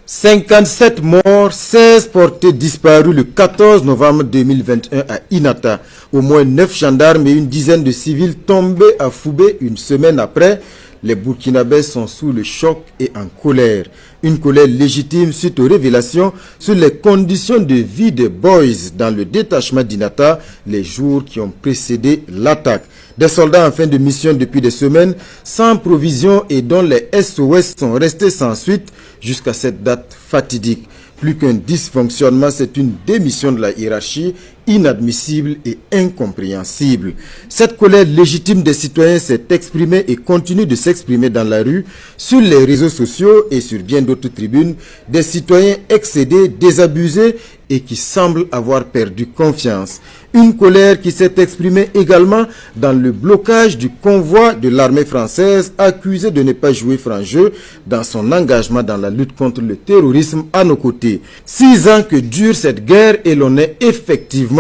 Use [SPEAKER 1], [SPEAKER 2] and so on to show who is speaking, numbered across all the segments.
[SPEAKER 1] 57 morts, 16 portés disparus le 14 novembre 2021 à Inata. Au moins 9 gendarmes et une dizaine de civils tombés à Foubé une semaine après. Les Burkinabés sont sous le choc et en colère. Une colère légitime suite aux révélations sur les conditions de vie des boys dans le détachement d'Inata les jours qui ont précédé l'attaque. Des soldats en fin de mission depuis des semaines, sans provision et dont les SOS sont restés sans suite jusqu'à cette date fatidique. Plus qu'un dysfonctionnement, c'est une démission de la hiérarchie inadmissible et incompréhensible. Cette colère légitime des citoyens s'est exprimée et continue de s'exprimer dans la rue, sur les réseaux sociaux et sur bien d'autres tribunes, des citoyens excédés, désabusés et qui semblent avoir perdu confiance. Une colère qui s'est exprimée également dans le blocage du convoi de l'armée française accusé de ne pas jouer franc jeu dans son engagement dans la lutte contre le terrorisme à nos côtés. 6 ans que dure cette guerre et l'on est effectivement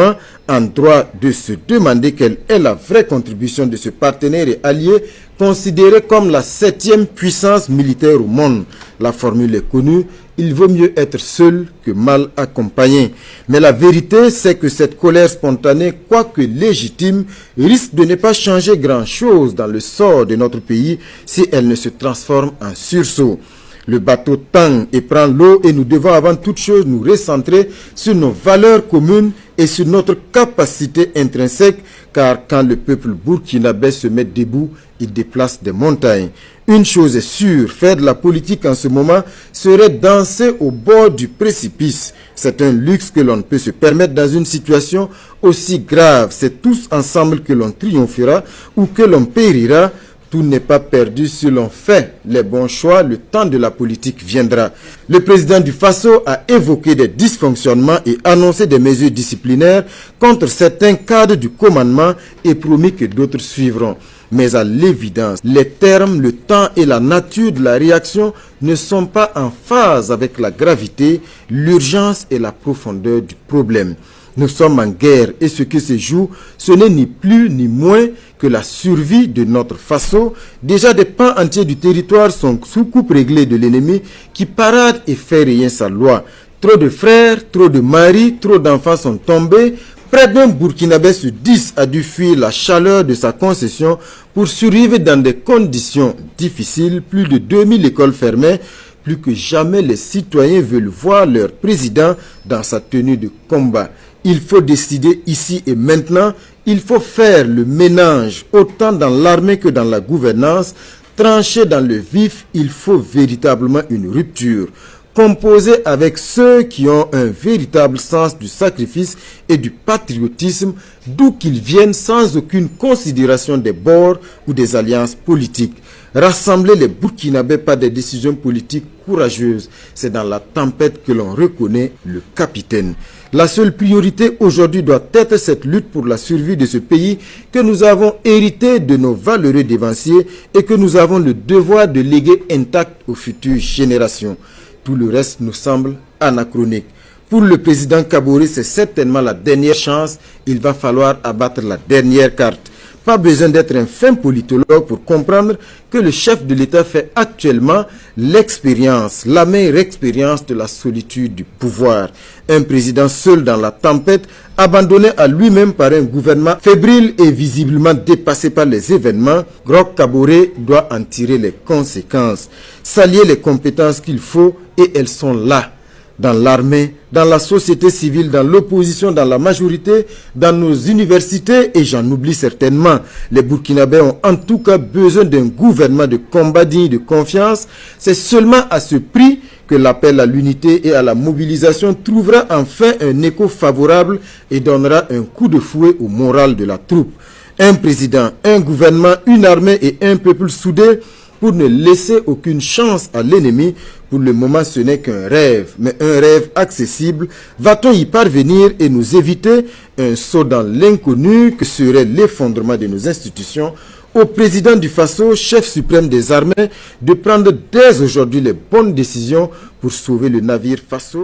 [SPEAKER 1] en droit de se demander quelle est la vraie contribution de ce partenaire et allié considéré comme la 7e puissance militaire au monde. La formule est connue, il vaut mieux être seul que mal accompagné. Mais la vérité, c'est que cette colère spontanée, quoique légitime, risque de ne pas changer grand-chose dans le sort de notre pays si elle ne se transforme en sursaut. Le bateau tangue et prend l'eau et nous devons avant toute chose nous recentrer sur nos valeurs communes et sur notre capacité intrinsèque, car quand le peuple burkinabé se met debout, il déplace des montagnes. Une chose est sûre, faire de la politique en ce moment serait danser au bord du précipice. C'est un luxe que l'on ne peut se permettre dans une situation aussi grave. C'est tous ensemble que l'on triomphera ou que l'on périra. Tout n'est pas perdu si l'on fait les bons choix, le temps de la politique viendra. Le président du Faso a évoqué des dysfonctionnements et annoncé des mesures disciplinaires contre certains cadres du commandement et promis que d'autres suivront. Mais à l'évidence, les termes, le temps et la nature de la réaction ne sont pas en phase avec la gravité, l'urgence et la profondeur du problème. Nous sommes en guerre et ce qui se joue, ce n'est ni plus ni moins que la survie de notre Faso. Déjà des pans entiers du territoire sont sous coupe réglée de l'ennemi qui parade et fait rayer sa loi. Trop de frères, trop de maris, trop d'enfants sont tombés. Près d'un Burkinabé sur 10 a dû fuir la chaleur de sa concession pour survivre dans des conditions difficiles. Plus de 2000 écoles fermées. Plus que jamais, les citoyens veulent voir leur président dans sa tenue de combat. Il faut décider ici et maintenant. Il faut faire le ménage autant dans l'armée que dans la gouvernance. Trancher dans le vif, il faut véritablement une rupture. Composer avec ceux qui ont un véritable sens du sacrifice et du patriotisme, d'où qu'ils viennent sans aucune considération des bords ou des alliances politiques. Rassembler les Burkinabés par des décisions politiques courageuses, c'est dans la tempête que l'on reconnaît le capitaine. La seule priorité aujourd'hui doit être cette lutte pour la survie de ce pays que nous avons hérité de nos valeureux dévanciers et que nous avons le devoir de léguer intact aux futures générations. Tout le reste nous semble anachronique. Pour le président Kaboré, c'est certainement la dernière chance. Il va falloir abattre la dernière carte. Pas besoin d'être un fin politologue pour comprendre que le chef de l'État fait actuellement l'expérience, l'amère expérience de la solitude du pouvoir. Un président seul dans la tempête, abandonné à lui-même par un gouvernement fébrile et visiblement dépassé par les événements, Roch Kaboré doit en tirer les conséquences. S'allier les compétences qu'il faut et elles sont là. Dans l'armée, dans la société civile, dans l'opposition, dans la majorité, dans nos universités, et j'en oublie certainement. Les Burkinabés ont en tout cas besoin d'un gouvernement de combat digne de confiance. C'est seulement à ce prix que l'appel à l'unité et à la mobilisation trouvera enfin un écho favorable et donnera un coup de fouet au moral de la troupe. Un président, un gouvernement, une armée et un peuple soudés pour ne laisser aucune chance à l'ennemi. Pour le moment, ce n'est qu'un rêve, mais un rêve accessible. Va-t-on y parvenir et nous éviter un saut dans l'inconnu que serait l'effondrement de nos institutions? Au président du Faso, chef suprême des armées, de prendre dès aujourd'hui les bonnes décisions pour sauver le navire Faso.